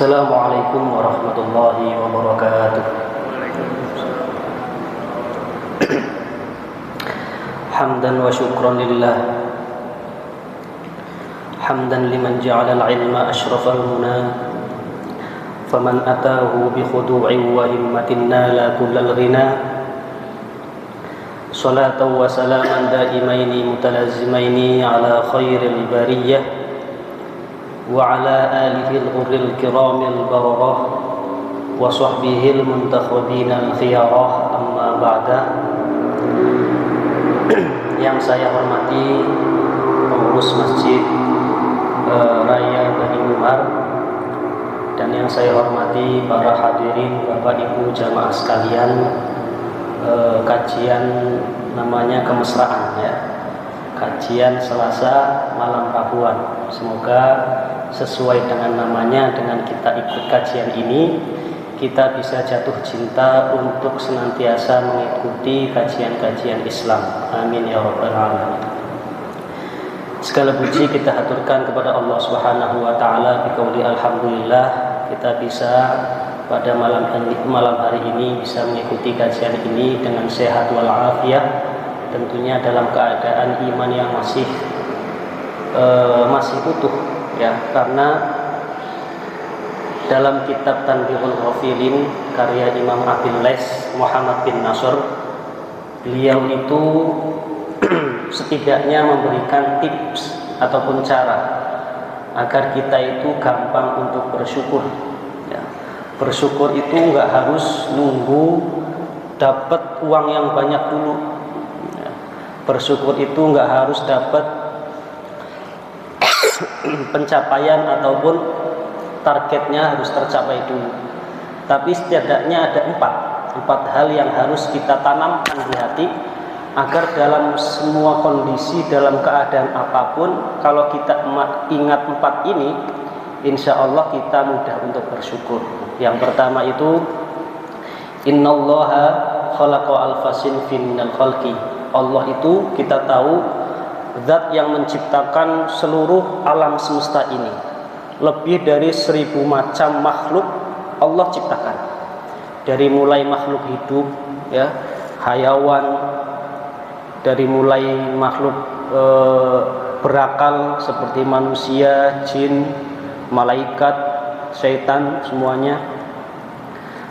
Assalamualaikum warahmatullahi wabarakatuh. Hamdan wa syukran lillah. Hamdan liman ja'ala al-ilma ashrafal muna. Faman atahu bi khudu'in wa himmatin nala kullal ghina. Salatan wa salaman daimaini mutalazimaini ala khairil bariyah وعلى آله الغر الكرام البررة وصحبه المنتخبين الخيارة أما بعد. Yang saya hormati pengurus Masjid Raya Bani Umar, dan yang saya hormati para hadirin Bapak Ibu jamaah sekalian, kajian namanya kemesraan ya, kajian Selasa malam Rabuan. Semoga sesuai dengan namanya, dengan kita ikut kajian ini, kita bisa jatuh cinta untuk senantiasa mengikuti kajian-kajian Islam. Amin ya rabbal alamin. Segala puji kita haturkan kepada Allah Subhanahu wa taala, biqauli alhamdulillah kita bisa pada malam hari ini bisa mengikuti kajian ini dengan sehat walafiat, tentunya dalam keadaan iman yang masih utuh ya, karena dalam kitab Tanbihul Ghafilin karya Imam Abil Les Muhammad bin Nasr, beliau itu setidaknya memberikan tips ataupun cara agar kita itu gampang untuk bersyukur ya. Bersyukur itu nggak harus nunggu dapat uang yang banyak dulu ya. Bersyukur itu nggak harus dapat pencapaian ataupun targetnya harus tercapai dulu, tapi setidaknya ada empat hal yang harus kita tanamkan di hati agar dalam semua kondisi, dalam keadaan apapun, kalau kita ingat empat ini, insya Allah kita mudah untuk bersyukur. Yang pertama itu, innallaha khalaqa alfasin finnal khalqi. Allah itu kita tahu Zat yang menciptakan seluruh alam semesta ini. Lebih dari 1000 macam makhluk Allah ciptakan. Dari mulai makhluk hidup ya, hayawan, dari mulai makhluk berakal seperti manusia, jin, malaikat, syaitan, semuanya.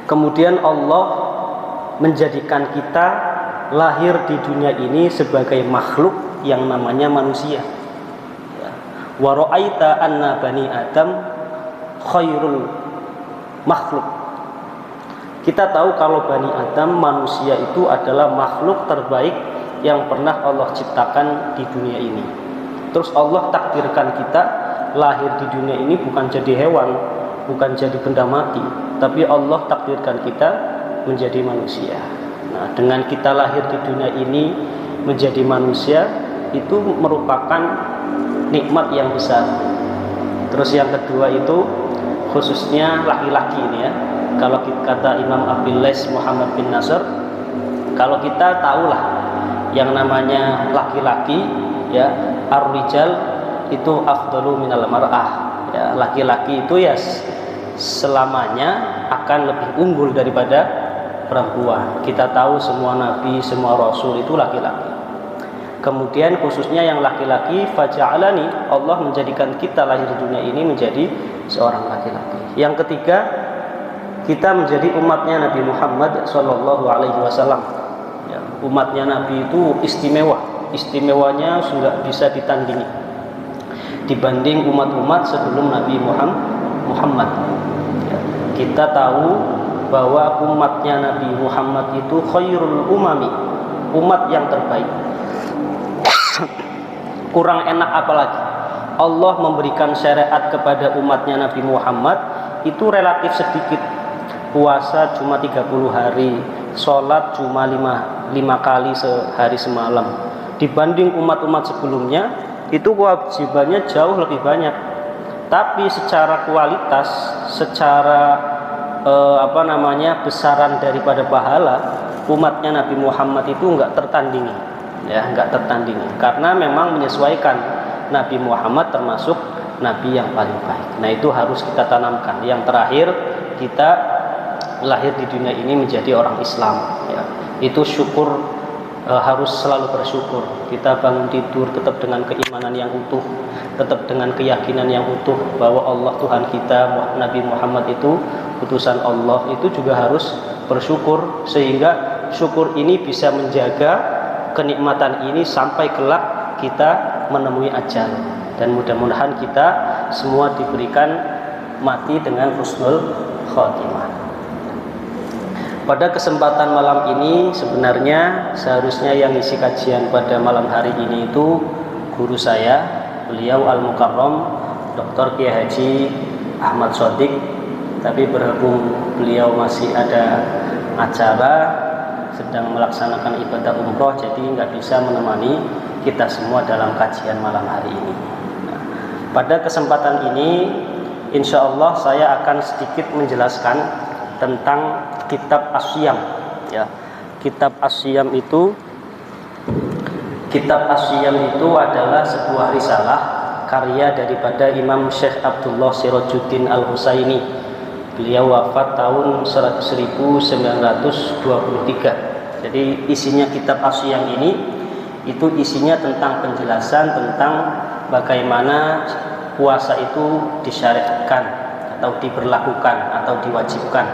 Kemudian Allah menjadikan kita lahir di dunia ini sebagai makhluk yang namanya manusia. Wa ra'aita anna bani Adam khairul makhluk. Kita tahu kalau Bani Adam, manusia itu adalah makhluk terbaik yang pernah Allah ciptakan di dunia ini. Terus Allah takdirkan kita lahir di dunia ini bukan jadi hewan, bukan jadi benda mati, tapi Allah takdirkan kita menjadi manusia. Nah, dengan kita lahir di dunia ini menjadi manusia, itu merupakan nikmat yang besar. Terus yang kedua itu khususnya laki-laki ini ya. Kalau kata Imam Abil Les Muhammad bin Nasr, kalau kita tahulah yang namanya laki-laki ya, ar-rijal itu afdalu minal mar'ah ya, laki-laki itu ya selamanya akan lebih unggul daripada perempuan. Kita tahu semua nabi, semua rasul itu laki-laki. Kemudian khususnya yang laki-laki, faja'alani, Allah menjadikan kita lahir di dunia ini menjadi seorang laki-laki. Yang ketiga, kita menjadi umatnya Nabi Muhammad SAW. Ya, umatnya Nabi itu istimewa, istimewanya sudah bisa ditandingi dibanding umat-umat sebelum Nabi Muhammad. Ya, kita tahu bahwa umatnya Nabi Muhammad itu khairul umami, umat yang terbaik. Kurang enak apalagi Allah memberikan syariat kepada umatnya Nabi Muhammad itu relatif sedikit. Puasa cuma 30 hari, sholat cuma 5 kali sehari semalam. Dibanding umat-umat sebelumnya, itu kewajibannya jauh lebih banyak. Tapi secara kualitas, secara besaran daripada pahala, umatnya Nabi Muhammad itu enggak tertandingi. Ya, enggak tertandingi. Karena memang menyesuaikan, Nabi Muhammad termasuk Nabi yang paling baik. Nah, itu harus kita tanamkan. Yang terakhir, kita lahir di dunia ini menjadi orang Islam, ya. Itu syukur, harus selalu bersyukur. Kita bangun tidur tetap dengan keimanan yang utuh, tetap dengan keyakinan yang utuh bahwa Allah Tuhan kita, Nabi Muhammad itu utusan Allah. Itu juga harus bersyukur, sehingga syukur ini bisa menjaga kenikmatan ini sampai kelak kita menemui ajal. Dan mudah-mudahan kita semua diberikan mati dengan husnul khotimah. Pada kesempatan malam ini sebenarnya seharusnya yang isi kajian pada malam hari ini itu guru saya, beliau Al-Mukarram Dr. Kiai Haji Ahmad Shodiq. Tapi berhubung beliau masih ada acara, sedang melaksanakan ibadah umroh, jadi nggak bisa menemani kita semua dalam kajian malam hari ini. Nah, pada kesempatan ini insya Allah saya akan sedikit menjelaskan tentang kitab As-Siyam, ya. Kitab As-Siyam itu adalah sebuah risalah karya daripada Imam Syekh Abdullah Sirajuddin Al-Husaini. Beliau wafat tahun 1923. Jadi isinya kitab As-Siyam ini itu isinya tentang penjelasan tentang bagaimana puasa itu disyariatkan atau diberlakukan atau diwajibkan.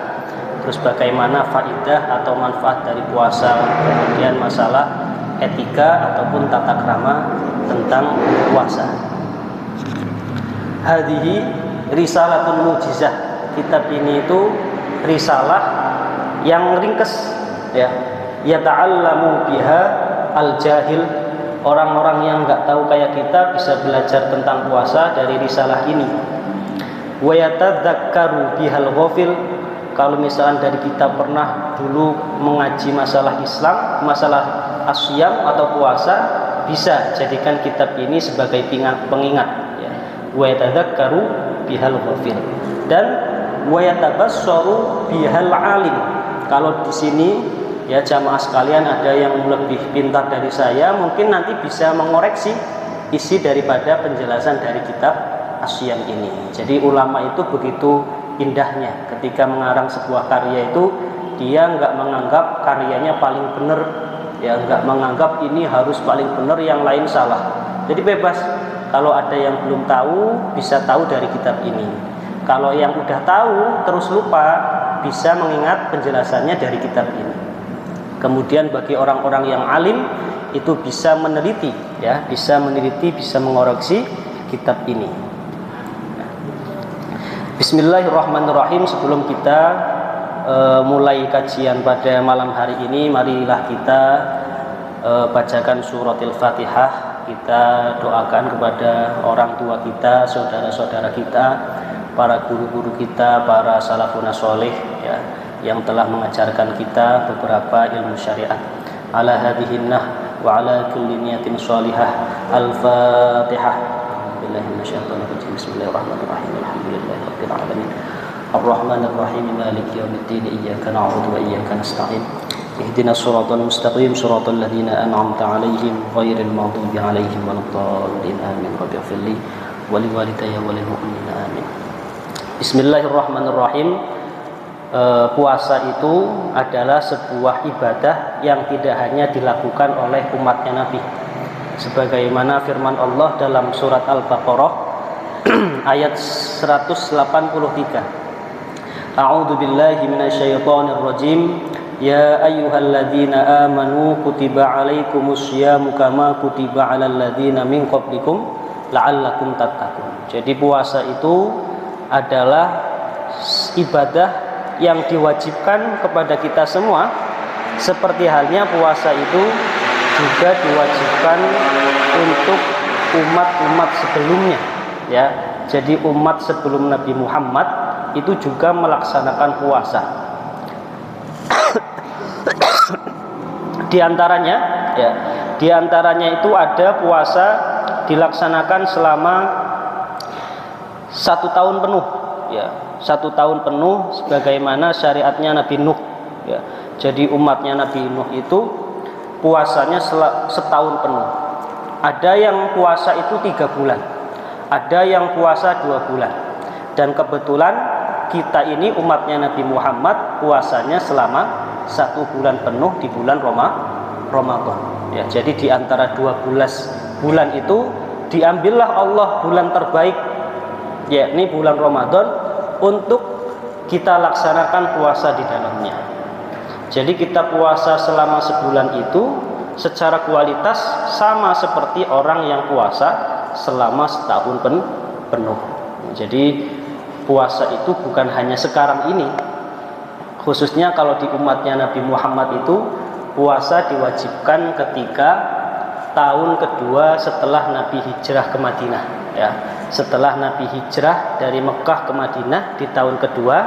Terus bagaimana faidah atau manfaat dari puasa, kemudian masalah etika ataupun tata krama tentang puasa. Hadhihi risalatun mujizah. Kitab ini itu risalah yang ringkes, ya. Yata'allamu biha al-jahil. Orang-orang yang enggak tahu kayak kita bisa belajar tentang puasa dari risalah ini. Wa yatadzakkaru bihal ghafil. Kalau misalnya dari kita pernah dulu mengaji masalah Islam, masalah As-Siyam atau puasa, bisa jadikan kitab ini sebagai pengingat, ya. Wa yatadzakkaru bihal ghafil. Dan wa yatabassaru bihal alim. Kalau di sini ya jamaah sekalian ada yang lebih pintar dari saya, mungkin nanti bisa mengoreksi isi daripada penjelasan dari kitab As-Siyam ini. Jadi ulama itu begitu indahnya ketika mengarang sebuah karya itu, dia enggak menganggap karyanya paling benar, ya, enggak menganggap ini harus paling benar, yang lain salah. Jadi bebas, kalau ada yang belum tahu bisa tahu dari kitab ini. Kalau yang udah tahu terus lupa, bisa mengingat penjelasannya dari kitab ini. Kemudian bagi orang-orang yang alim itu bisa meneliti, ya, bisa mengoreksi kitab ini. Bismillahirrahmanirrahim. Sebelum kita mulai kajian pada malam hari ini, marilah kita bacakan suratil Fatihah. Kita doakan kepada orang tua kita, saudara-saudara kita, para guru-guru kita, para salafun sholih, ya, yang telah mengajarkan kita beberapa ilmu syariat. Ala hadihinnah wa ala kulli niyatin sholihah. Al-Fatihah. Bismillahirrahmanirrahim. Alhamdulillahirabbil alamin. Arrahmanirrahim. Maliki yaumiddin. Iyyaka na'budu wa iyyaka nasta'in. Ihdinas siratal mustaqim, siratal ladzina an'amta 'alaihim ghairil maghdubi 'alaihim waladdallin. Amin. Rabbighfir li wa liwalidayya wa lil mu'minina. Amin. Bismillahirrahmanirrahim. Puasa itu adalah sebuah ibadah yang tidak hanya dilakukan oleh umatnya Nabi, sebagaimana firman Allah dalam surat Al-Baqarah ayat 183. A'udzu billahi minasyaitonir rajim. Ya ayyuhalladzina amanu kutiba 'alaikumus syiyamu kama kutiba 'alal ladzina min qablikum la'allakum tattaqun. Jadi puasa itu adalah ibadah yang diwajibkan kepada kita semua, seperti halnya puasa itu juga diwajibkan untuk umat-umat sebelumnya. ya. Jadi umat sebelum Nabi Muhammad itu juga melaksanakan puasa. Di antaranya ya, di antaranya itu ada puasa dilaksanakan selama 1 tahun penuh ya, 1 tahun penuh sebagaimana syariatnya Nabi Nuh ya. Jadi umatnya Nabi Nuh itu puasanya setahun penuh. Ada yang puasa itu 3 bulan, ada yang puasa 2 bulan, dan kebetulan kita ini umatnya Nabi Muhammad puasanya selama 1 bulan penuh di bulan Ramadan ya. Jadi di antara 12 bulan itu diambillah Allah bulan terbaik, yakni bulan Ramadan, untuk kita laksanakan puasa di dalamnya. Jadi kita puasa selama sebulan itu secara kualitas sama seperti orang yang puasa selama setahun penuh. Jadi puasa itu bukan hanya sekarang ini, khususnya kalau di umatnya Nabi Muhammad itu puasa diwajibkan ketika tahun kedua setelah Nabi hijrah ke Madinah ya. Setelah Nabi hijrah dari Mekah ke Madinah di tahun kedua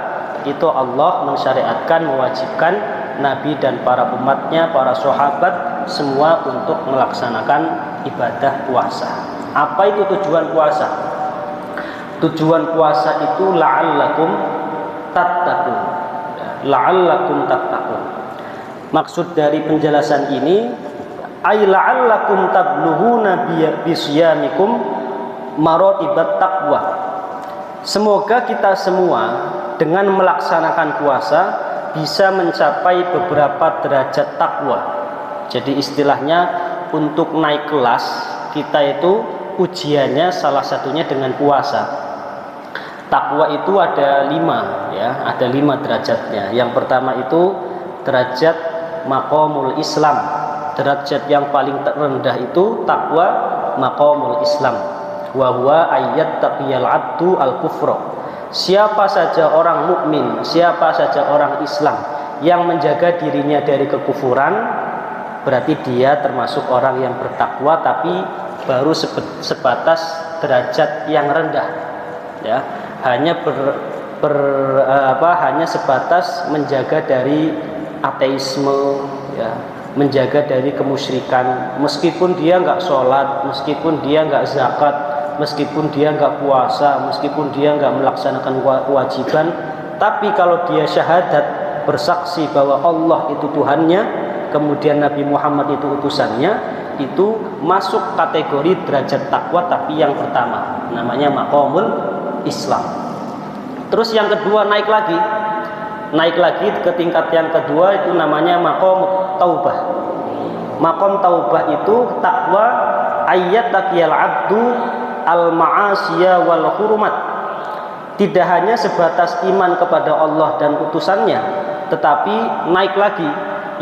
itu Allah mensyariatkan, mewajibkan Nabi dan para umatnya, para sahabat semua untuk melaksanakan ibadah puasa. Apa itu tujuan puasa? Tujuan puasa itu la'allakum tattaqun. La'allakum tattaqun. Maksud dari penjelasan ini ay la'allakum tablughuna bisyamikum maratibat taqwa. Semoga kita semua dengan melaksanakan puasa bisa mencapai beberapa derajat takwa. Jadi istilahnya untuk naik kelas kita itu ujiannya salah satunya dengan puasa. Takwa itu ada 5 ya, ada 5 derajatnya. Yang pertama itu derajat maqamul Islam. Derajat yang paling terendah itu takwa maqamul Islam. Wa huwa ayyat taqiyal abdu al-kufra. Siapa saja orang mukmin, siapa saja orang Islam yang menjaga dirinya dari kekufuran, berarti dia termasuk orang yang bertakwa, tapi baru sebatas derajat yang rendah ya. Hanya hanya sebatas menjaga dari ateisme ya, menjaga dari kemusyrikan, meskipun dia nggak sholat, meskipun dia nggak zakat, meskipun dia nggak puasa, meskipun dia nggak melaksanakan kewajiban, tapi kalau dia syahadat bersaksi bahwa Allah itu Tuhannya, kemudian Nabi Muhammad itu utusannya, itu masuk kategori derajat takwa, tapi yang pertama namanya maqamul Islam. Terus yang kedua naik lagi ke tingkat yang kedua itu namanya maqam taubah. Maqam taubah itu takwa ayat taqiyal abdu al ma'asiya wal hurumat. Tidak hanya sebatas iman kepada Allah dan utusannya, tetapi naik lagi,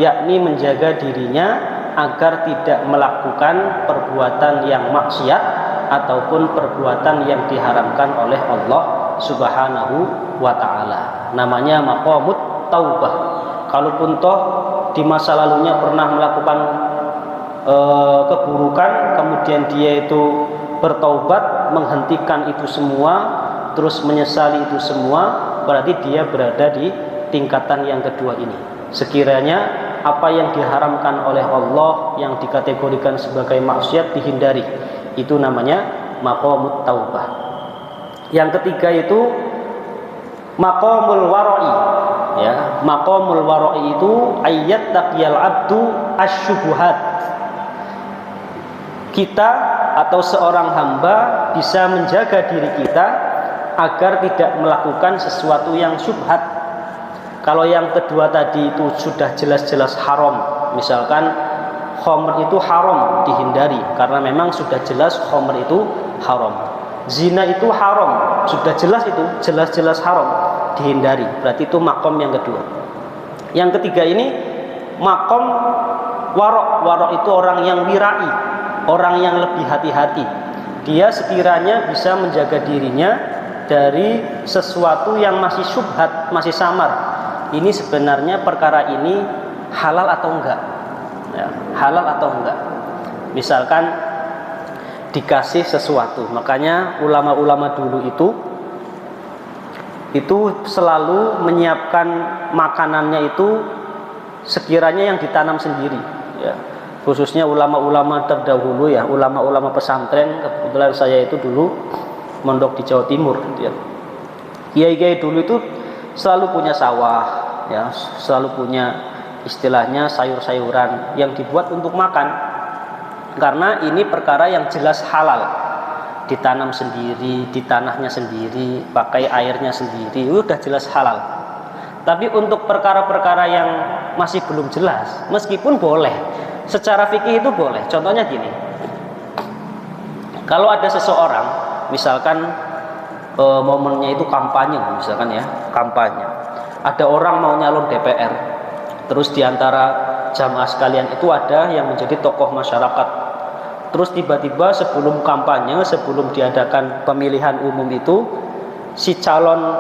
yakni menjaga dirinya agar tidak melakukan perbuatan yang maksiat ataupun perbuatan yang diharamkan oleh Allah Subhanahu wa ta'ala. Namanya maqamut taubah. Kalaupun toh di masa lalunya pernah melakukan keburukan, kemudian dia itu bertaubat, menghentikan itu semua, terus menyesali itu semua, berarti dia berada di tingkatan yang kedua ini. Sekiranya apa yang diharamkan oleh Allah yang dikategorikan sebagai maksiat dihindari, itu namanya maqamut taubah. Yang ketiga itu maqamul wara'i ya. Maqamul wara'i itu ayat taqiyal abdu asyubuhat. Kita atau seorang hamba bisa menjaga diri kita agar tidak melakukan sesuatu yang syubhat. Kalau yang kedua tadi itu sudah jelas-jelas haram, misalkan khamr itu haram dihindari karena memang sudah jelas khamr itu haram. Zina itu haram, sudah jelas itu jelas-jelas haram, dihindari. Berarti itu makom yang kedua. Yang ketiga ini makom warok. Warok itu orang yang wirai, orang yang lebih hati-hati. Dia sekiranya bisa menjaga dirinya dari sesuatu yang masih syubhat, masih samar. Ini sebenarnya perkara ini halal atau enggak ya, halal atau enggak. Misalkan dikasih sesuatu. Makanya ulama-ulama dulu itu selalu menyiapkan makanannya itu sekiranya yang ditanam sendiri, ya. Khususnya ulama-ulama terdahulu, ya, ulama-ulama pesantren. Kebetulan saya itu dulu mondok di Jawa Timur, ya. Kiai-kiai dulu itu selalu punya sawah, ya, selalu punya istilahnya sayur-sayuran yang dibuat untuk makan, karena ini perkara yang jelas halal, ditanam sendiri, di tanahnya sendiri, pakai airnya sendiri, udah jelas halal. Tapi untuk perkara-perkara yang masih belum jelas, meskipun boleh secara fikih itu boleh. Contohnya gini, kalau ada seseorang misalkan momennya itu kampanye, misalkan ya, kampanye, ada orang mau nyalon DPR, terus diantara jamaah sekalian itu ada yang menjadi tokoh masyarakat, terus tiba-tiba sebelum kampanye, sebelum diadakan pemilihan umum itu, si calon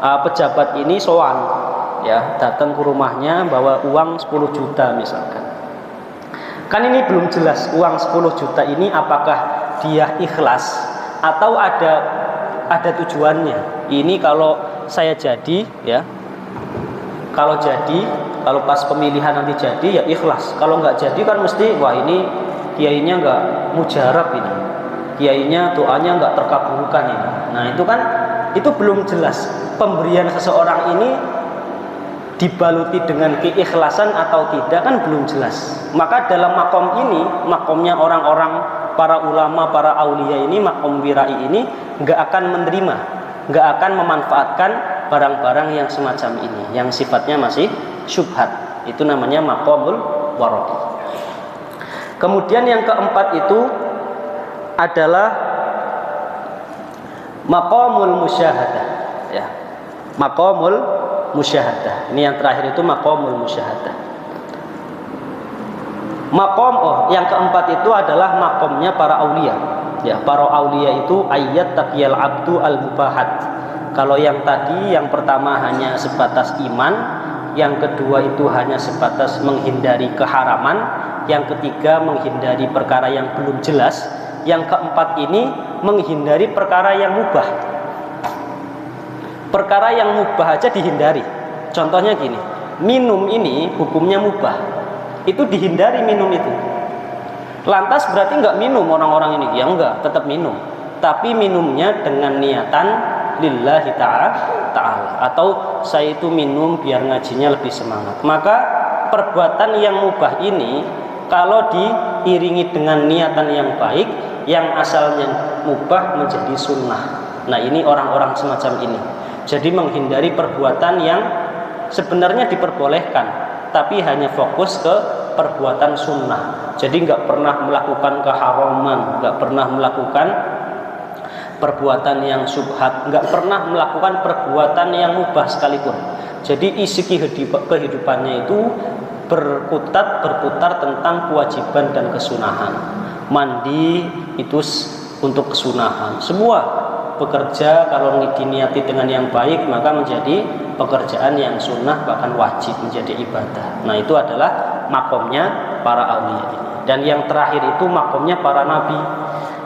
pejabat ini sowan, ya, datang ke rumahnya bawa uang 10 juta misalkan. Kan ini belum jelas uang 10 juta ini apakah dia ikhlas atau ada tujuannya. Ini kalau saya jadi, ya, kalau pas pemilihan nanti jadi, ya ikhlas. Kalau nggak jadi kan mesti, wah ini kiainya nggak mujarab, ini kiainya doanya nggak terkabulkan ini. Nah itu kan, itu belum jelas pemberian seseorang ini dibaluti dengan keikhlasan atau tidak, kan belum jelas. Maka dalam makom ini, makomnya orang-orang para ulama, para aulia ini, makom wirai ini nggak akan menerima, nggak akan memanfaatkan barang-barang yang semacam ini, yang sifatnya masih syubhat. Itu namanya makomul warodi. Kemudian yang keempat itu adalah makomul musyahadah, ya, makomul musyahadah. Ini yang terakhir itu makomul musyahadah. Yang keempat itu adalah makomnya para aulia, ya. Para aulia itu ayat taqiyal abdu al mubahat. Kalau yang tadi, yang pertama hanya sebatas iman, yang kedua itu hanya sebatas menghindari keharaman, yang ketiga menghindari perkara yang belum jelas, yang keempat ini menghindari perkara yang mubah. Perkara yang mubah aja dihindari. Contohnya gini, minum ini hukumnya mubah, itu dihindari minum itu. Lantas berarti nggak minum orang-orang ini? Ya enggak, tetap minum. Tapi minumnya dengan niatan lillahi ta'ala, atau saya itu minum biar ngajinya lebih semangat. Maka perbuatan yang mubah ini kalau diiringi dengan niatan yang baik, yang asalnya mubah menjadi sunnah. Nah ini orang-orang semacam ini. Jadi menghindari perbuatan yang sebenarnya diperbolehkan, tapi hanya fokus ke perbuatan sunnah. Jadi nggak pernah melakukan keharaman, nggak pernah melakukan perbuatan yang subhat, nggak pernah melakukan perbuatan yang mubah sekalipun. Jadi isi kehidupannya itu berputar tentang kewajiban dan kesunahan. Mandi itu untuk kesunahan. Semua bekerja kalau diniati dengan yang baik maka menjadi pekerjaan yang sunnah, bahkan wajib, menjadi ibadah. Nah itu adalah makomnya para aulia ini. Dan yang terakhir itu makomnya para nabi.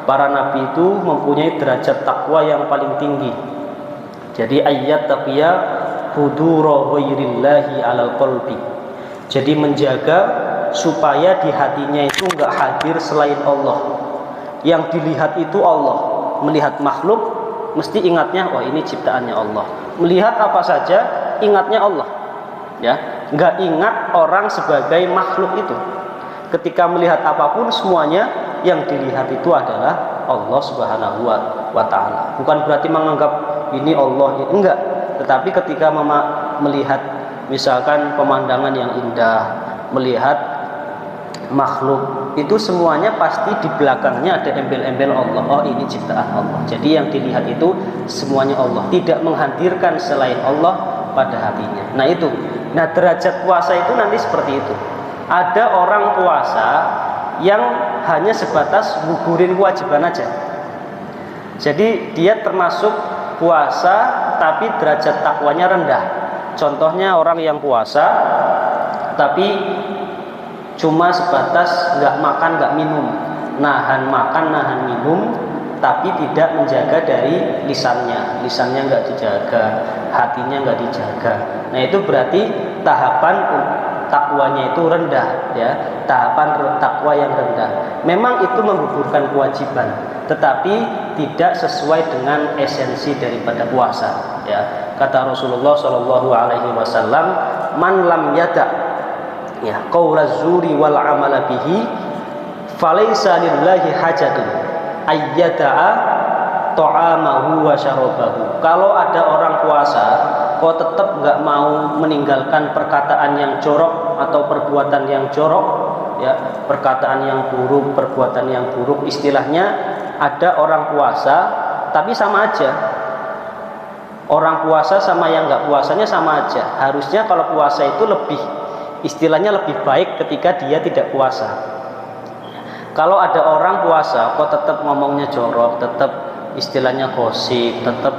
Para nabi itu mempunyai derajat takwa yang paling tinggi. Jadi ayat taqiyya hudura ghairillahi alal qalbi. Jadi menjaga supaya di hatinya itu enggak hadir selain Allah. Yang dilihat itu Allah. Melihat makhluk mesti ingatnya, wah ini ciptaannya Allah. Melihat apa saja ingatnya Allah, ya, nggak ingat orang sebagai makhluk itu. Ketika melihat apapun semuanya yang dilihat itu adalah Allah Subhanahu wa Ta'ala. Bukan berarti menganggap ini Allah, enggak. Tetapi ketika melihat misalkan pemandangan yang indah, melihat makhluk, itu semuanya pasti di belakangnya ada embel-embel Allah. Oh ini ciptaan Allah. Jadi yang dilihat itu semuanya Allah, tidak menghadirkan selain Allah pada hatinya. Nah itu, nah derajat puasa itu nanti seperti itu. Ada orang puasa yang hanya sebatas gugurin kewajiban aja. Jadi dia termasuk puasa tapi derajat takwanya rendah. Contohnya orang yang puasa tapi cuma sebatas nggak makan nggak minum, nahan makan, nahan minum, tapi tidak menjaga dari lisannya nggak dijaga, hatinya nggak dijaga. Nah itu berarti tahapan takwanya itu rendah, ya, tahapan takwa yang rendah. Memang itu menggugurkan kewajiban, tetapi tidak sesuai dengan esensi daripada puasa, ya. Kata Rasulullah Shallallahu Alaihi Wasallam, man lam yada, ya, qaulaz zuri wal amala bihi, falaisa lillahi hajatun ayyada'a ta'amahu wa syarabahu. Kalau ada orang puasa kok tetap nggak mau meninggalkan perkataan yang jorok atau perbuatan yang jorok, ya, perkataan yang buruk, perbuatan yang buruk, istilahnya ada orang puasa tapi sama aja. Orang puasa sama yang nggak puasanya sama aja. Harusnya kalau puasa itu lebih, istilahnya lebih baik ketika dia tidak puasa. Kalau ada orang puasa kok tetap ngomongnya jorok, tetap istilahnya gosip, tetap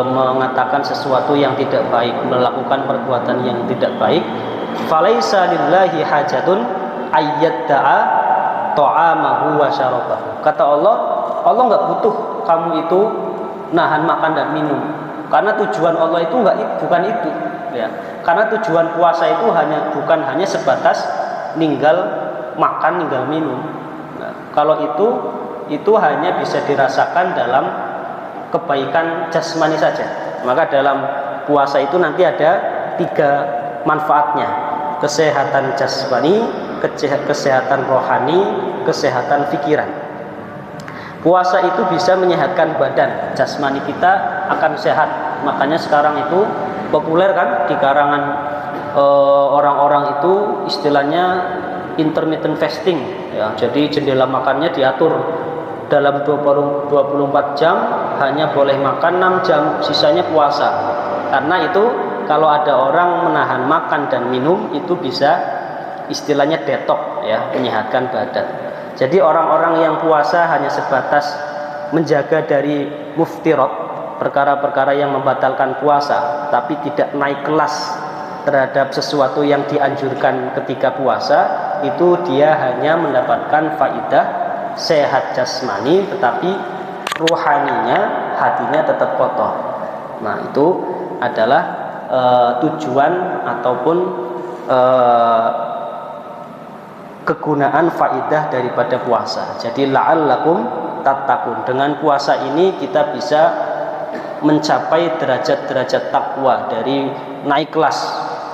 mengatakan sesuatu yang tidak baik, melakukan perbuatan yang tidak baik, falaisa lillahi hajatun ayyadda'a ta'amahu wa syarabahu. Kata Allah, Allah nggak butuh kamu itu nahan makan dan minum, karena tujuan Allah itu bukan itu, ya. Karena tujuan puasa itu bukan hanya sebatas ninggal makan, ninggal minum. Nah, kalau itu hanya bisa dirasakan dalam kebaikan jasmani saja. Maka dalam puasa itu nanti ada 3 manfaatnya: kesehatan jasmani, kesehatan rohani, kesehatan pikiran. Puasa itu bisa menyehatkan badan, jasmani kita akan sehat. Makanya sekarang itu populer kan di karangan orang-orang itu istilahnya intermittent fasting, ya. Jadi jendela makannya diatur dalam 24 jam hanya boleh makan 6 jam, sisanya puasa. Karena itu kalau ada orang menahan makan dan minum itu bisa istilahnya detox, ya, menyehatkan badan. Jadi orang-orang yang puasa hanya sebatas menjaga dari muftirat, perkara-perkara yang membatalkan puasa, tapi tidak naik kelas terhadap sesuatu yang dianjurkan ketika puasa, itu dia hanya mendapatkan faidah sehat jasmani, tetapi ruhaninya, hatinya tetap kotor. Nah itu adalah tujuan ataupun kegunaan faidah daripada puasa. Jadi la'allakum tattaqun. Dengan puasa ini kita bisa mencapai derajat-derajat takwa, dari naik kelas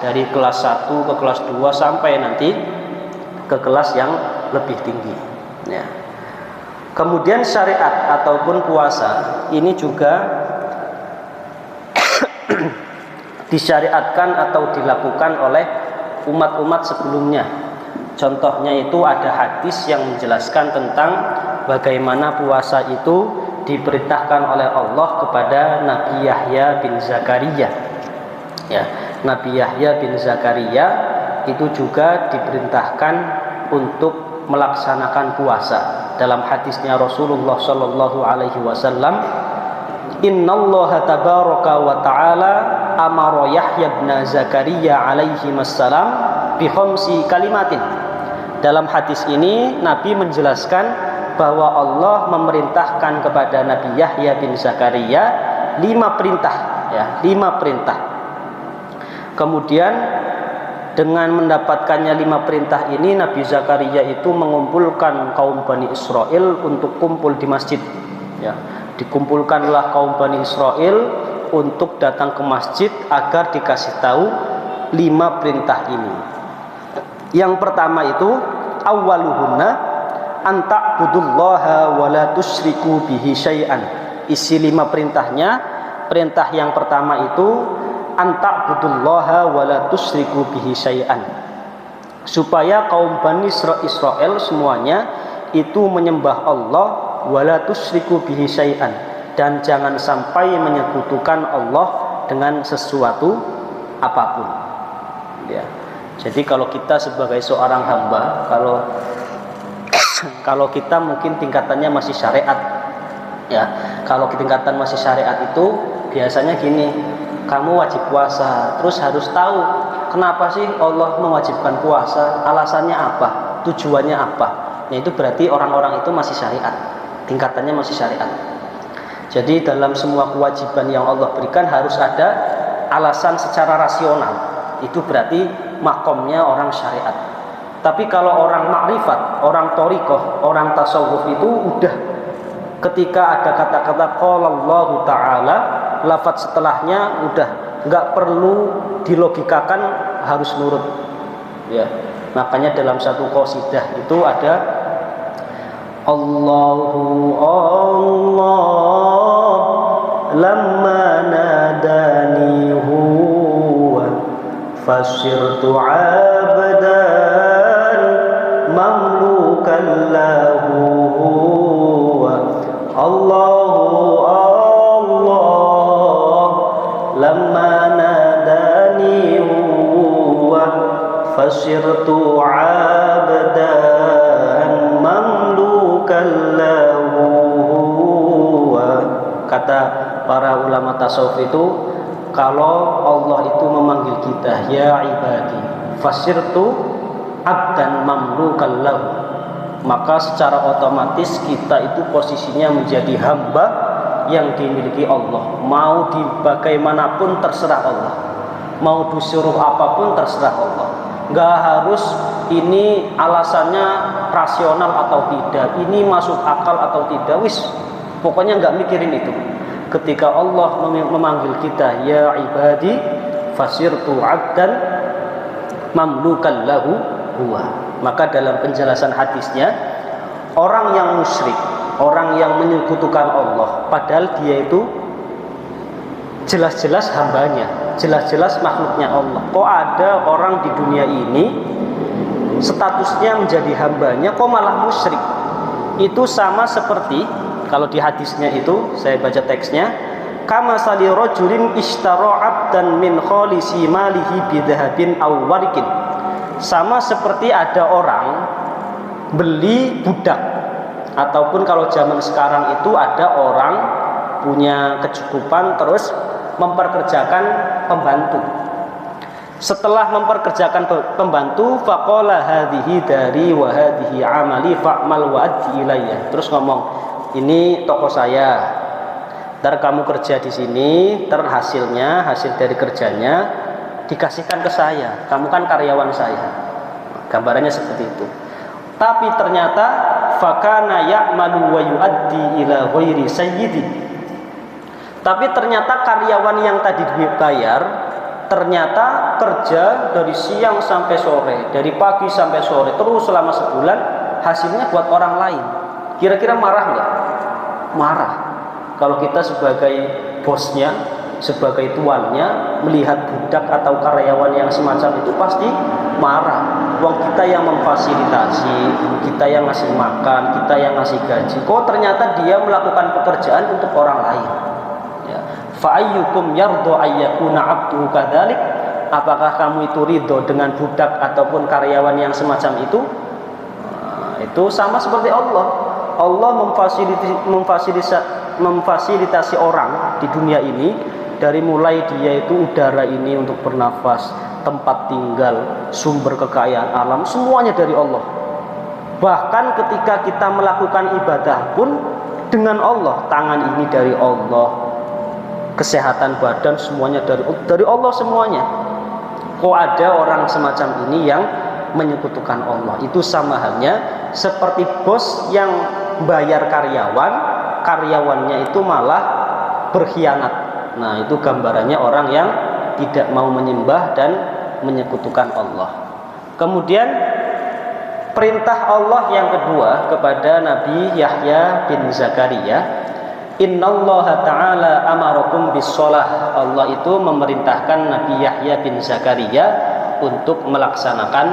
dari kelas 1 ke kelas 2 sampai nanti ke kelas yang lebih tinggi, ya. Kemudian syariat ataupun puasa ini juga disyariatkan atau dilakukan oleh umat-umat sebelumnya. Contohnya itu ada hadis yang menjelaskan tentang bagaimana puasa itu diperintahkan oleh Allah kepada Nabi Yahya bin Zakaria, ya. Nabi Yahya bin Zakaria itu juga diperintahkan untuk melaksanakan puasa. Dalam hadisnya Rasulullah Shallallahu Alaihi Wasallam, Innallaha tabaraka wa ta'ala amara Yahya bin Zakaria alaihi wassalam bi khamsi kalimatin. Dalam hadis ini Nabi menjelaskan bahwa Allah memerintahkan kepada Nabi Yahya bin Zakaria 5 perintah, ya, 5 perintah. Kemudian dengan mendapatkannya 5 perintah ini, Nabi Zakaria itu mengumpulkan kaum Bani Israel untuk kumpul di masjid, ya. Dikumpulkanlah kaum Bani Israel untuk datang ke masjid agar dikasih tahu 5 perintah ini. Yang pertama itu awwaluhunna anta'budullaha wa la tusyriku bihi syai'an. Isi 5 perintahnya, perintah yang pertama itu anta'budullaha wa la tusyriku bihi syai'an, supaya kaum Bani Israel semuanya itu menyembah Allah wa la tusyriku bihi syai'an, dan jangan sampai menyekutukan Allah dengan sesuatu apapun, ya. Jadi kalau kita sebagai seorang hamba, kalau kita mungkin tingkatannya masih syariat, ya. Kalau tingkatan masih syariat itu biasanya gini, kamu wajib puasa, terus harus tahu kenapa sih Allah mewajibkan puasa, alasannya apa, tujuannya apa. itu berarti orang-orang itu masih syariat, tingkatannya masih syariat. Jadi dalam semua kewajiban yang Allah berikan harus ada alasan secara rasional, itu berarti makomnya orang syariat. Tapi kalau orang makrifat, orang thariqah, orang tasawuf itu udah ketika ada kata-kata qala Allahu ta'ala, lafaz setelahnya udah nggak perlu dilogikakan, harus nurut ya. Makanya dalam satu qasidah itu ada Allahu Allah lamma nadani huwa fasirtu abdan mamlukan lahu huwa. Allahu Allah lamma nadani huwa fasirtu abdan mamlukan lahu huwa. Kata para ulama tasawuf itu, kalau Allah itu memanggil kita ya ibadi fasirtu abdan mamlukan lahu, maka secara otomatis kita itu posisinya menjadi hamba yang dimiliki Allah. Mau di bagaimanapun terserah Allah, mau disuruh apapun terserah Allah. Nggak harus ini alasannya rasional atau tidak, ini masuk akal atau tidak, wis pokoknya nggak mikirin itu. Ketika Allah memanggil kita ya ibadi fasirtu abdan mamlukan lahu huwa, maka dalam penjelasan hadisnya, orang yang musyrik, orang yang menyekutukan Allah padahal dia itu jelas-jelas hambanya, jelas-jelas makhluknya Allah, kok ada orang di dunia ini statusnya menjadi hambanya kok malah musyrik. Itu sama seperti kalau di hadisnya itu, saya baca teksnya, kama sali rajulin ishtara abdan min khalisi malihi bidhahabin aw warikin. Sama seperti ada orang beli budak, ataupun kalau zaman sekarang itu ada orang punya kecukupan terus memperkerjakan pembantu. Setelah memperkerjakan pembantu, faqala hadhihi dari wa hadhihi amali fa'mal wa addi ilayya. Terus ngomong, ini toko saya, ntar kamu kerja di sini, ntar hasilnya, hasil dari kerjanya dikasihkan ke saya, kamu kan karyawan saya. Gambarannya seperti itu. Tapi ternyata fakana ya'malu wa yu'addi ila ghairi sayyidi. Tapi ternyata karyawan yang tadi dibayar ternyata kerja dari siang sampai sore, dari pagi sampai sore, terus selama sebulan, hasilnya buat orang lain. Kira-kira marah nggak? Marah. Kalau kita sebagai bosnya, sebagai tuannya, melihat budak atau karyawan yang semacam itu pasti marah. Uang kita yang memfasilitasi, kita yang ngasih makan, kita yang ngasih gaji, kok ternyata dia melakukan pekerjaan untuk orang lain. Ya. Fa'ayyukum yardo ayyakuna abduhu kadzalik. Apakah kamu itu ridho dengan budak ataupun karyawan yang semacam itu? Nah, itu sama seperti Allah. Allah memfasilitasi orang di dunia ini, dari mulai dia itu udara ini untuk bernafas, tempat tinggal, sumber kekayaan alam, semuanya dari Allah. Bahkan ketika kita melakukan ibadah pun dengan Allah, tangan ini dari Allah, kesehatan badan semuanya dari Allah semuanya. Kok ada orang semacam ini yang menyekutukan Allah? Itu sama halnya seperti bos yang bayar karyawan, karyawannya itu malah berkhianat. Nah, itu gambarannya orang yang tidak mau menyembah dan menyekutukan Allah. Kemudian perintah Allah yang kedua kepada Nabi Yahya bin Zakaria, innallaha ta'ala amarakum bis-shalah. Allah itu memerintahkan Nabi Yahya bin Zakaria untuk melaksanakan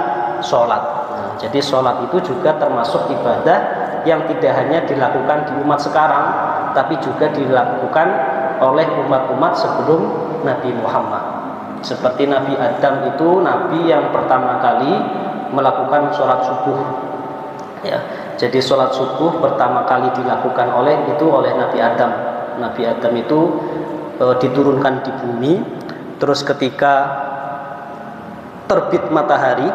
sholat. Nah, jadi sholat itu juga termasuk ibadah yang tidak hanya dilakukan di umat sekarang, tapi juga dilakukan oleh umat-umat sebelum Nabi Muhammad. Seperti Nabi Adam itu nabi yang pertama kali melakukan sholat subuh. Ya, jadi sholat subuh pertama kali dilakukan oleh Nabi Adam. Nabi Adam itu diturunkan di bumi, terus ketika terbit matahari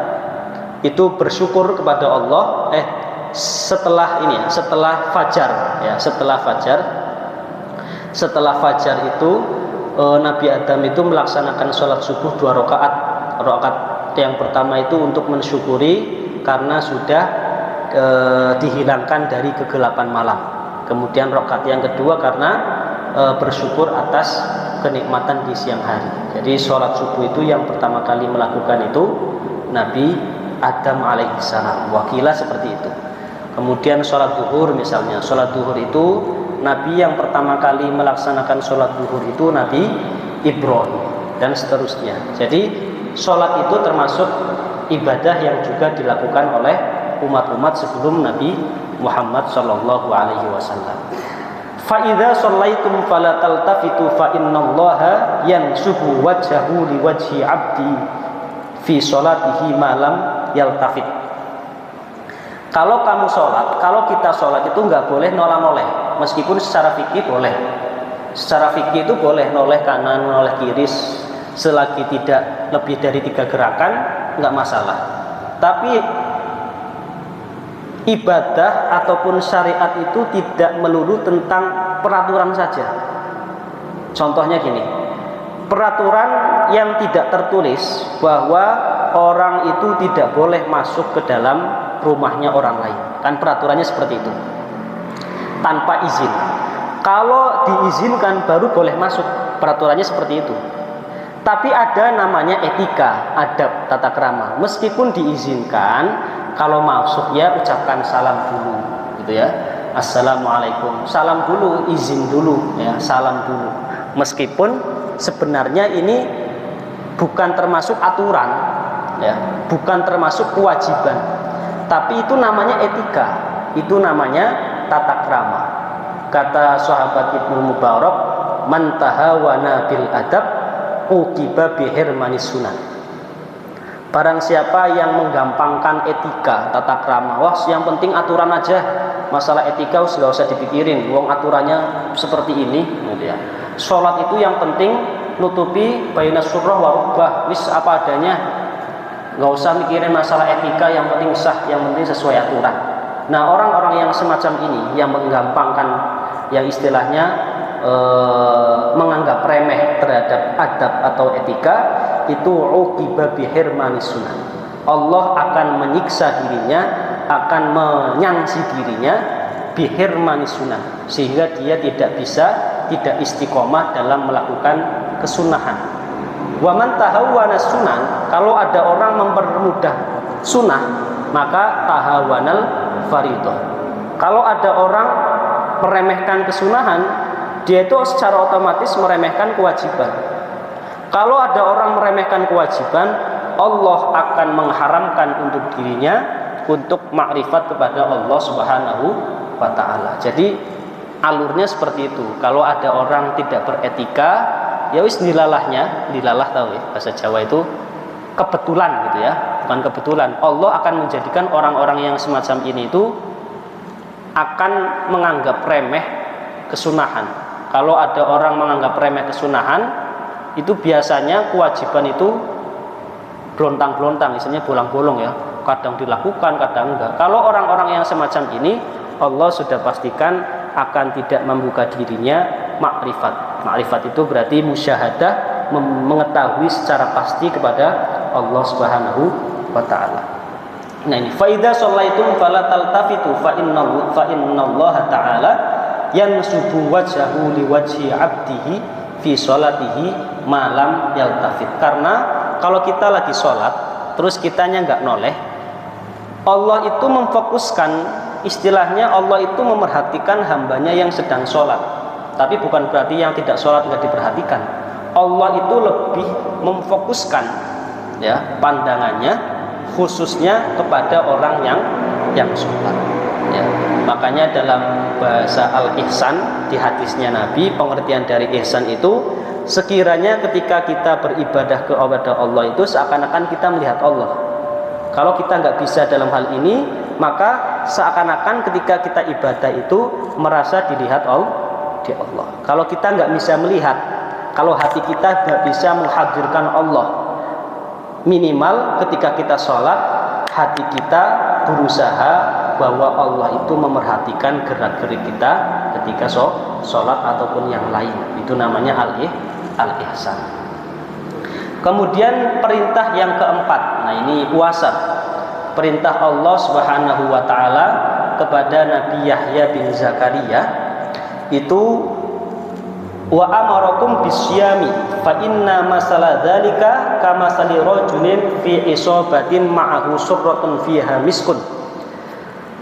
itu bersyukur kepada Allah, setelah ini ya, setelah fajar ya, setelah fajar itu Nabi Adam itu melaksanakan sholat subuh 2 rakaat. Rakaat yang pertama itu untuk mensyukuri karena sudah dihilangkan dari kegelapan malam. Kemudian rakaat yang kedua karena bersyukur atas kenikmatan di siang hari. Jadi sholat subuh itu yang pertama kali melakukan itu Nabi Adam alaihissalam. Wakilah seperti itu. Kemudian sholat duhur misalnya, sholat duhur itu Nabi yang pertama kali melaksanakan sholat duhur itu Nabi Ibrahim dan seterusnya. Jadi sholat itu termasuk ibadah yang juga dilakukan oleh umat-umat sebelum Nabi Muhammad Shallallahu Alaihi Wasallam. Fa'idha shallaitum fala taltafitu fa innallaha yansubu wajhahu liwajhi abdi fi sholatihi malam yaltafit. Kalau kamu sholat, kalau kita sholat itu nggak boleh noleh-noleh, meskipun secara fikih boleh. Secara fikih itu boleh noleh kanan, noleh kiri, selagi tidak lebih dari 3 gerakan, nggak masalah. Tapi ibadah ataupun syariat itu tidak melulu tentang peraturan saja. Contohnya gini, peraturan yang tidak tertulis bahwa orang itu tidak boleh masuk ke dalam rumahnya orang lain, kan peraturannya seperti itu, tanpa izin. Kalau diizinkan baru boleh masuk, peraturannya seperti itu. Tapi ada namanya etika, adab, tata krama. Meskipun diizinkan, kalau masuk ya ucapkan salam dulu, gitu ya. Assalamualaikum, salam dulu, izin dulu, ya, salam dulu. Meskipun sebenarnya ini bukan termasuk aturan, ya, bukan termasuk kewajiban. Tapi itu namanya etika, itu namanya tata krama. Kata sahabat Ibnu Mubarak, man tahawana bil adab uqiba bihirmanis sunan. Barang siapa yang menggampangkan etika, tata krama, wah yang penting aturan aja, masalah etika nggak usah dipikirin, wong aturannya seperti ini, gitu ya. Sholat itu yang penting nutupi baina surah wa rukbah, wis apa adanya, nggak usah mikirin masalah etika, yang penting sah, yang penting sesuai aturan. Nah, orang-orang yang semacam ini yang menggampangkan, yang istilahnya menganggap remeh terhadap adab atau etika, itu uqiba bihirmanis sunan. Allah akan menyiksa dirinya, akan menyangsi dirinya bihirmanis sunan, sehingga dia tidak istiqomah dalam melakukan kesunahan. Wa man tahawwana sunan, kalau ada orang mempermudah sunnah, maka tahawanal faridah. Kalau ada orang meremehkan kesunahan, dia itu secara otomatis meremehkan kewajiban. Kalau ada orang meremehkan kewajiban, Allah akan mengharamkan untuk dirinya untuk makrifat kepada Allah Subhanahu wa ta'ala. Jadi alurnya seperti itu. Kalau ada orang tidak beretika, ya wis dilalahnya, dilalah tahu ya, bahasa Jawa itu kebetulan gitu ya, bukan kebetulan. Allah akan menjadikan orang-orang yang semacam ini itu akan menganggap remeh kesunahan. Kalau ada orang menganggap remeh kesunahan, itu biasanya kewajiban itu belontang-belontang, misalnya bolong-bolong ya, kadang dilakukan, kadang enggak. Kalau orang-orang yang semacam ini, Allah sudah pastikan akan tidak membuka dirinya makrifat. Makrifat itu berarti musyahadah, mengetahui secara pasti kepada Allah Subhanahu wa ta'ala. Nah ini, fa idza shallaitum fala taltafitu fa innallaha ta'ala yansubu wajhahu liwajhi 'abdihi fi sholatihi malam yaltafit. Karena kalau kita lagi sholat terus kitanya nggak noleh, Allah itu memfokuskan, istilahnya Allah itu memerhatikan hambanya yang sedang sholat. Tapi bukan berarti yang tidak sholat nggak diperhatikan. Allah itu lebih memfokuskan ya pandangannya khususnya kepada orang yang sholat ya. Makanya dalam bahasa al-ihsan di hadisnya Nabi, pengertian dari ihsan itu sekiranya ketika kita beribadah kepada Allah itu seakan-akan kita melihat Allah. Kalau kita nggak bisa dalam hal ini, maka seakan-akan ketika kita ibadah itu merasa dilihat di Allah. Kalau kita nggak bisa melihat, kalau hati kita nggak bisa menghadirkan Allah, minimal ketika kita sholat hati kita berusaha bahwa Allah itu memerhatikan gerak-gerik kita ketika sholat ataupun yang lain. Itu namanya al-ihsan. Kemudian perintah yang keempat. Nah, ini puasa. Perintah Allah Subhanahu wa taala kepada Nabi Yahya bin Zakaria itu, wa amarakum bisyami fa inna masala dzalika kamasali rajulin fi isabatin ma'ahu surratun fiha miskun.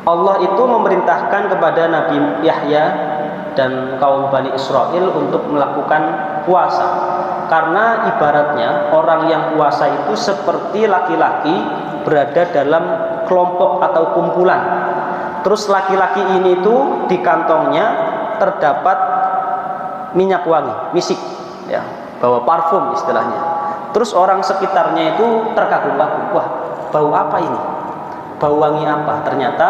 Allah itu memerintahkan kepada Nabi Yahya dan kaum Bani Israel untuk melakukan puasa, karena ibaratnya orang yang puasa itu seperti laki-laki berada dalam kelompok atau kumpulan. Terus laki-laki ini tuh di kantongnya terdapat minyak wangi, misik, ya, bawa parfum istilahnya. Terus orang sekitarnya itu terkagum-kagum, wah, bau apa ini? Bau wangi apa? Ternyata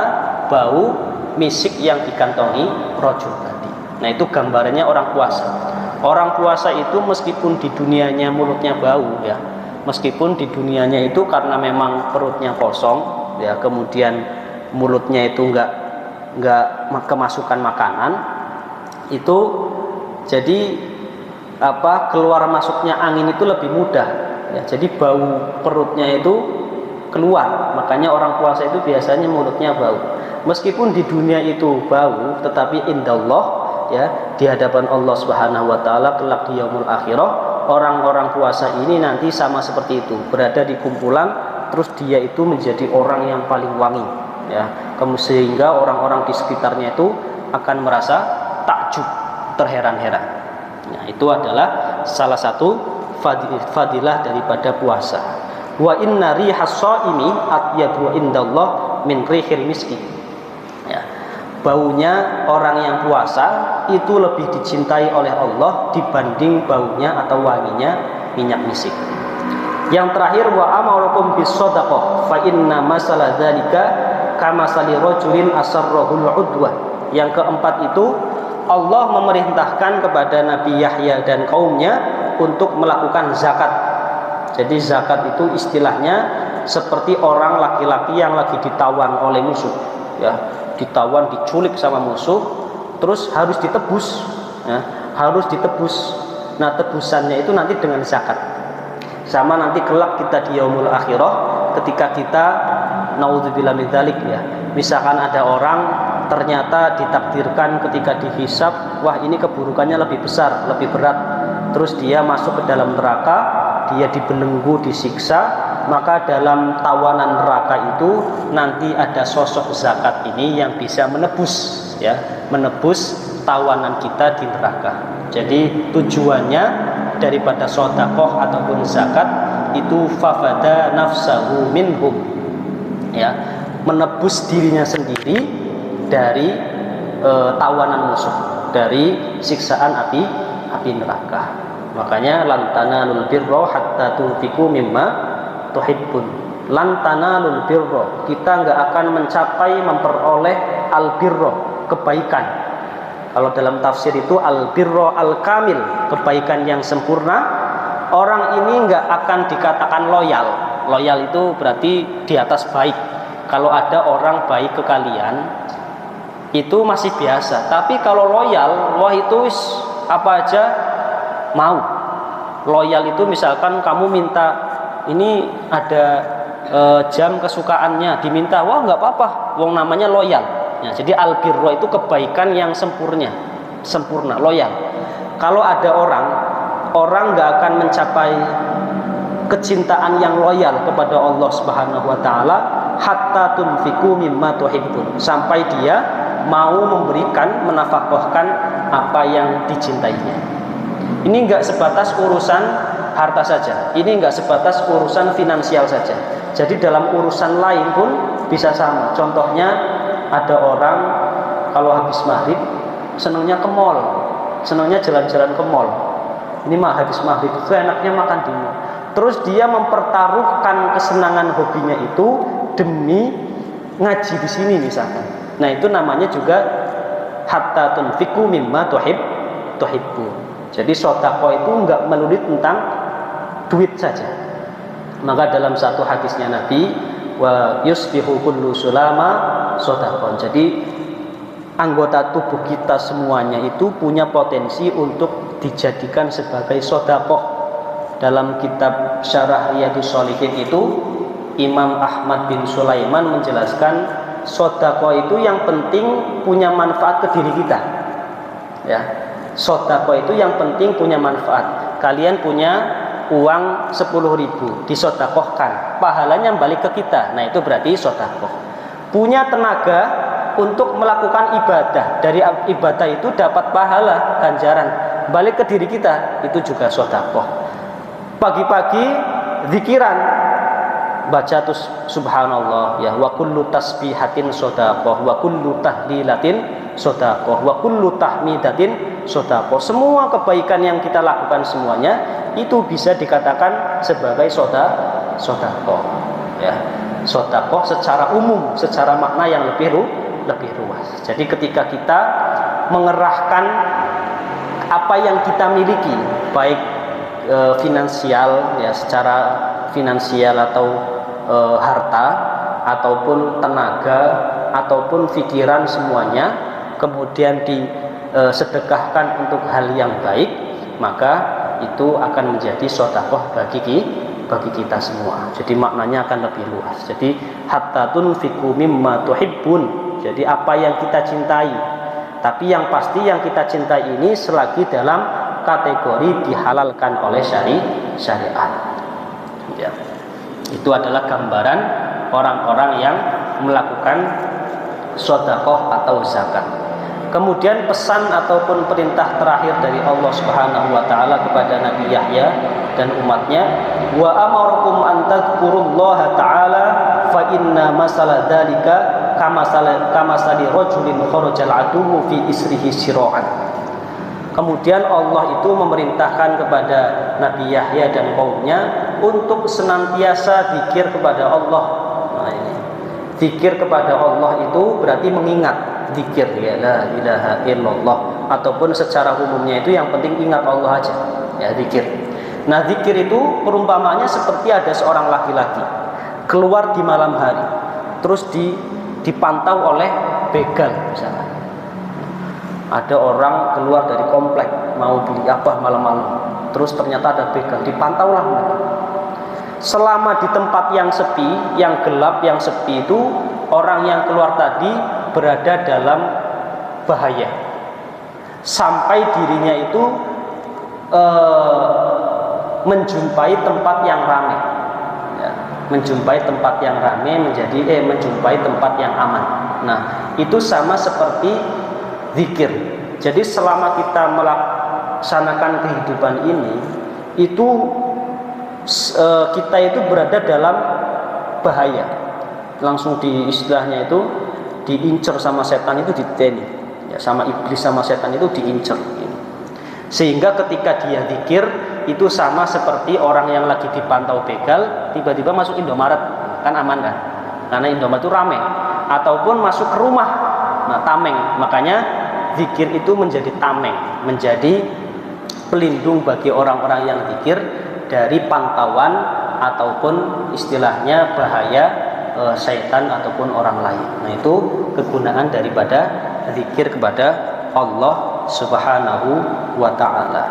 bau misik yang dikantongi rajul tadi. Nah, itu gambarannya orang puasa. Orang puasa itu meskipun di dunianya mulutnya bau, ya, meskipun di dunianya itu karena memang perutnya kosong, ya, kemudian mulutnya itu nggak kemasukan makanan, itu jadi keluar masuknya angin itu lebih mudah, ya, jadi bau perutnya itu keluar. Makanya orang puasa itu biasanya mulutnya bau. Meskipun di dunia itu bau, tetapi indallah, ya, di hadapan Allah Subhanahu wa taala kelak di yaumul akhirah, orang-orang puasa ini nanti sama seperti itu, berada di kumpulan, terus dia itu menjadi orang yang paling wangi, ya, sehingga orang-orang di sekitarnya itu akan merasa takjub, terheran-heran. Nah, itu adalah salah satu fadilah daripada puasa. Wa inna rihas shaimi atyabu indallah min rihil miski. Ya, baunya orang yang puasa itu lebih dicintai oleh Allah dibanding baunya atau wanginya minyak misik. Yang terakhir, wa amarukum bis shadaqah fa inna masala dzalika kamasali rajulin asarrahul udwa. Yang keempat itu, Allah memerintahkan kepada Nabi Yahya dan kaumnya untuk melakukan zakat. Jadi zakat itu istilahnya seperti orang laki-laki yang lagi ditawan oleh musuh, ya, ditawan, diculik sama musuh, terus harus ditebus, ya, harus ditebus. Nah, tebusannya itu nanti dengan zakat. Sama nanti kelak kita di yaumul akhirah, ketika kita naudzubillah min dzalik, ya, misalkan ada orang ternyata ditakdirkan ketika dihisab, wah, ini keburukannya lebih besar, lebih berat, terus dia masuk ke dalam neraka, dia dibelenggu, disiksa, maka dalam tawanan neraka itu nanti ada sosok zakat ini yang bisa menebus, ya, menebus tawanan kita di neraka. Jadi tujuannya daripada sedekah ataupun zakat itu fafada nafsahu minhum, ya, menebus dirinya sendiri dari tawanan musuh, dari siksaan api neraka. Makanya lan tanalul birra hatta tunfiqu mimma tuhibbun. Lan tanalul birra, kita enggak akan mencapai memperoleh al birra, kebaikan. Kalau dalam tafsir itu al birra al kamil, kebaikan yang sempurna. Orang ini enggak akan dikatakan loyal. Loyal itu berarti di atas baik. Kalau ada orang baik ke kalian, itu masih biasa. Tapi kalau loyal, wah, itu apa aja mau. Loyal itu misalkan kamu minta, ini ada jam kesukaannya, diminta, wah, nggak apa-apa, wong namanya loyal, ya. Jadi al-birra itu kebaikan yang sempurna, loyal. Kalau ada orang nggak akan mencapai kecintaan yang loyal kepada Allah Subhanahu wa taala hatta tunfiqu mimma tuhibbun, sampai dia mau memberikan, menafkahkan apa yang dicintainya. Ini enggak sebatas urusan harta saja, ini enggak sebatas urusan finansial saja. Jadi dalam urusan lain pun bisa sama. Contohnya ada orang kalau habis maghrib senangnya ke mall, senangnya jalan-jalan ke mall. Ini mah habis maghrib itu enaknya makan di mall. Terus dia mempertaruhkan kesenangan hobinya itu demi ngaji di sini misalkan. Nah, itu namanya juga hatta tunfiqu mimma tuhibbu. Jadi sedekah itu enggak melulu tentang duit saja. Maka dalam satu hadisnya Nabi, wa yusbihu kullu sulama sodaqah. Jadi anggota tubuh kita semuanya itu punya potensi untuk dijadikan sebagai sodaqah. Dalam kitab Syarah Riyadhus Shalihin itu Imam Ahmad bin Sulaiman menjelaskan sodaqah itu yang penting punya manfaat ke diri kita. Ya, sodaqah itu yang penting punya manfaat. Kalian punya uang 10.000 disodaqahkan, pahalanya balik ke kita. Nah itu berarti sodaqah. Punya tenaga untuk melakukan ibadah, dari ibadah itu dapat pahala ganjaran balik ke diri kita, itu juga sodaqah. Pagi-pagi zikiran, baca terus subhanallah ya, wa kullu tasbihatin sodaqah, wa kullu tahlilatin sodaqah, wa kullu tahmidatin sodaqah. Semua kebaikan yang kita lakukan semuanya itu bisa dikatakan sebagai sodaqah ya. Sodaqah secara umum, secara makna yang lebih luas. Jadi ketika kita mengerahkan apa yang kita miliki, baik finansial ya, secara finansial atau harta, ataupun tenaga, ataupun pikiran, semuanya kemudian disedekahkan untuk hal yang baik, maka itu akan menjadi sodaqah bagi kita semua. Jadi maknanya akan lebih luas. Jadi hatta tunfiqu mimma tuhibbun. Jadi apa yang kita cintai. Tapi yang pasti yang kita cintai ini selagi dalam kategori dihalalkan oleh syariat. Ya. Itu adalah gambaran orang-orang yang melakukan sodaqah atau zakat. Kemudian pesan ataupun perintah terakhir dari Allah Subhanahu wa taala kepada Nabi Yahya dan umatnya, wa amarukum an tadhkurullaha ta'ala fa inna masala dzalika kamasali rajulin kharajal aduwwu fi isrihi sira'an. Kemudian Allah itu memerintahkan kepada Nabi Yahya dan kaumnya untuk senantiasa zikir kepada Allah. Nah ini, zikir kepada Allah itu berarti mengingat. Zikir ya, la ilaha illallah, ataupun secara umumnya itu yang penting ingat Allah aja ya, zikir. Nah zikir itu perumpamaannya seperti ada seorang laki-laki keluar di malam hari, terus dipantau oleh begal misalnya. Ada orang keluar dari komplek mau beli apa malam-malam, terus ternyata ada begal, dipantaulah mereka. Selama di tempat yang sepi, yang gelap, yang sepi itu, orang yang keluar tadi berada dalam bahaya sampai dirinya itu menjumpai tempat yang ramai ya, menjumpai tempat yang ramai menjumpai tempat yang aman. Nah itu sama seperti zikir. Jadi selama kita melaksanakan kehidupan ini, itu kita itu berada dalam bahaya, langsung di istilahnya itu diincer sama setan, itu diteni ya, sama iblis sama setan itu diincer gitu. Sehingga ketika dia zikir itu sama seperti orang yang lagi dipantau begal tiba-tiba masuk Indomaret, kan aman kan, karena Indomaret itu ramai, ataupun masuk ke rumah, nah tameng. Makanya zikir itu menjadi tameng, menjadi pelindung bagi orang-orang yang zikir dari pantauan ataupun istilahnya bahaya syaitan ataupun orang lain. Nah itu kegunaan daripada zikir kepada Allah Subhanahu wa ta'ala.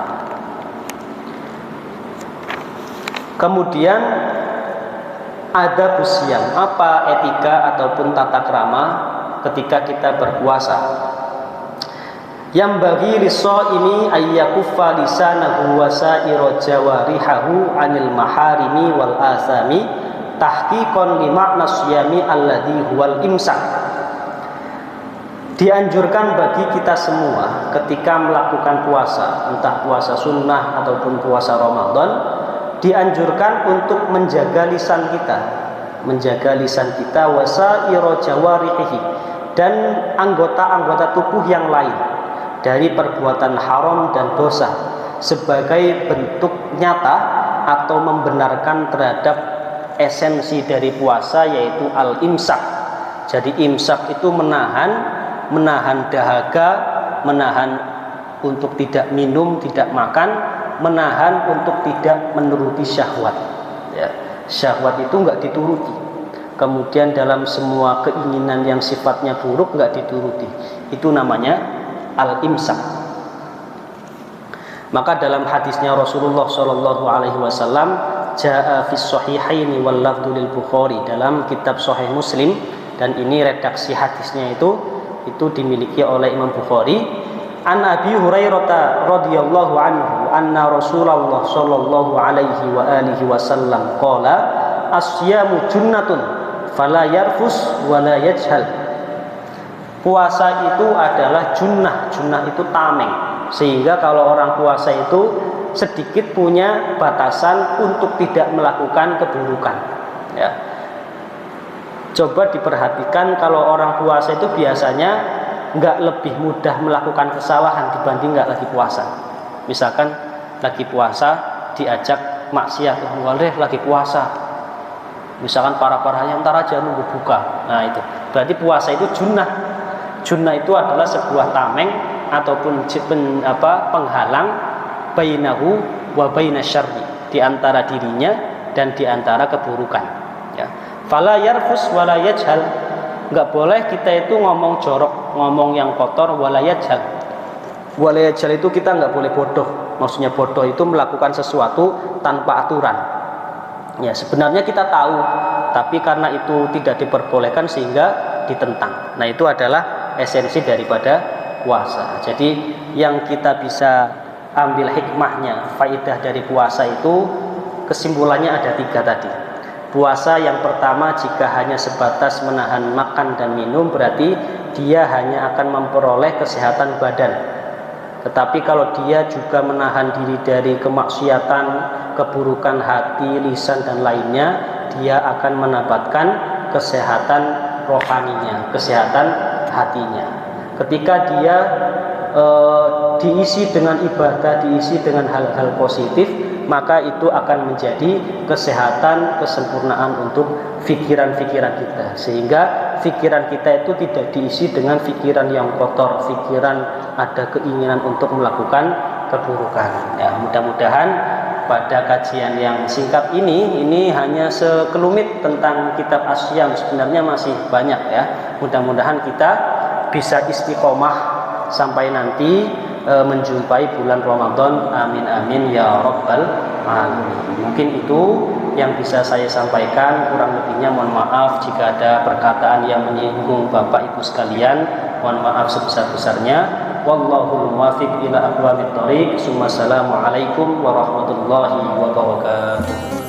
Kemudian ada busiam, apa etika ataupun tata krama ketika kita berpuasa. Yang bagi lis-shaimi ayyakuffa lisanahu wa sa'ira jawarihahu 'anil maharimi wal asami tahqiqan li makna siyami alladhi huwal imsak. Dianjurkan bagi kita semua ketika melakukan puasa, entah puasa sunnah ataupun puasa Ramadan, dianjurkan untuk menjaga lisan kita wasairo jawarihi, dan anggota-anggota tubuh yang lain dari perbuatan haram dan dosa, sebagai bentuk nyata atau membenarkan terhadap esensi dari puasa, yaitu al-imsak. Jadi imsak itu menahan dahaga, menahan untuk tidak minum, tidak makan, menahan untuk tidak menuruti syahwat ya. Syahwat itu enggak dituruti. kemudian dalam semua keinginan yang sifatnya buruk nggak dituruti. Itu namanya al-imsak. Maka dalam hadisnya Rasulullah Shallallahu Alaihi Wasallam, jaa fis sahihaini wal lafdhu lil Bukhari, dalam kitab Sahih Muslim, dan ini redaksi hadisnya itu dimiliki oleh Imam Bukhari. An Abi Hurairah radhiyallahu anhu anna Rasulullah sallallahu alaihi wa alihi wasallam qala asyamu junnatun fala yarfus wa la yajhal. Puasa itu adalah junnah. Junnah itu tameng, sehingga kalau orang puasa itu sedikit punya batasan untuk tidak melakukan keburukan, ya. Coba diperhatikan, kalau orang puasa itu biasanya nggak lebih mudah melakukan kesalahan dibanding nggak lagi puasa. Misalkan lagi puasa diajak maksiat, boleh lagi puasa, misalkan parah-parahnya ntar aja nunggu buka. Nah itu berarti puasa itu junnah. Junnah itu adalah sebuah tameng ataupun penghalang bainahu wa bainasyarri, di antara dirinya dan di antara keburukan, ya. Fala yarfus wala yajhal, nggak boleh kita itu ngomong jorok, ngomong yang kotor. Wala yajhal, wala yajhal itu kita nggak boleh bodoh. Maksudnya bodoh itu melakukan sesuatu tanpa aturan, ya. Sebenarnya kita tahu, tapi karena itu tidak diperbolehkan sehingga ditentang. Nah itu adalah esensi daripada puasa. Jadi yang kita bisa ambil hikmahnya, faidah dari puasa itu, kesimpulannya ada 3 tadi. Puasa yang pertama, jika hanya sebatas menahan makan dan minum, berarti dia hanya akan memperoleh kesehatan badan. Tetapi kalau dia juga menahan diri dari kemaksiatan, keburukan hati, lisan dan lainnya, dia akan mendapatkan kesehatan rohaninya, kesehatan hatinya. Ketika dia diisi dengan ibadah, diisi dengan hal-hal positif, maka itu akan menjadi kesehatan, kesempurnaan untuk pikiran-pikiran kita, sehingga pikiran kita itu tidak diisi dengan pikiran yang kotor, pikiran ada keinginan untuk melakukan keburukan, ya. Mudah-mudahan pada kajian yang singkat ini hanya sekelumit tentang kitab As-Syam, sebenarnya masih banyak, ya. Mudah-mudahan kita bisa istiqomah sampai nanti menjumpai bulan Ramadan. Amin amin ya rabbal alamin. Mungkin itu yang bisa saya sampaikan, kurang lebihnya mohon maaf jika ada perkataan yang menyinggung Bapak Ibu sekalian, mohon maaf sebesar-besarnya. Wallahul muwaffiq ila aqwamit thoriq. Assalamualaikum warahmatullahi wabarakatuh.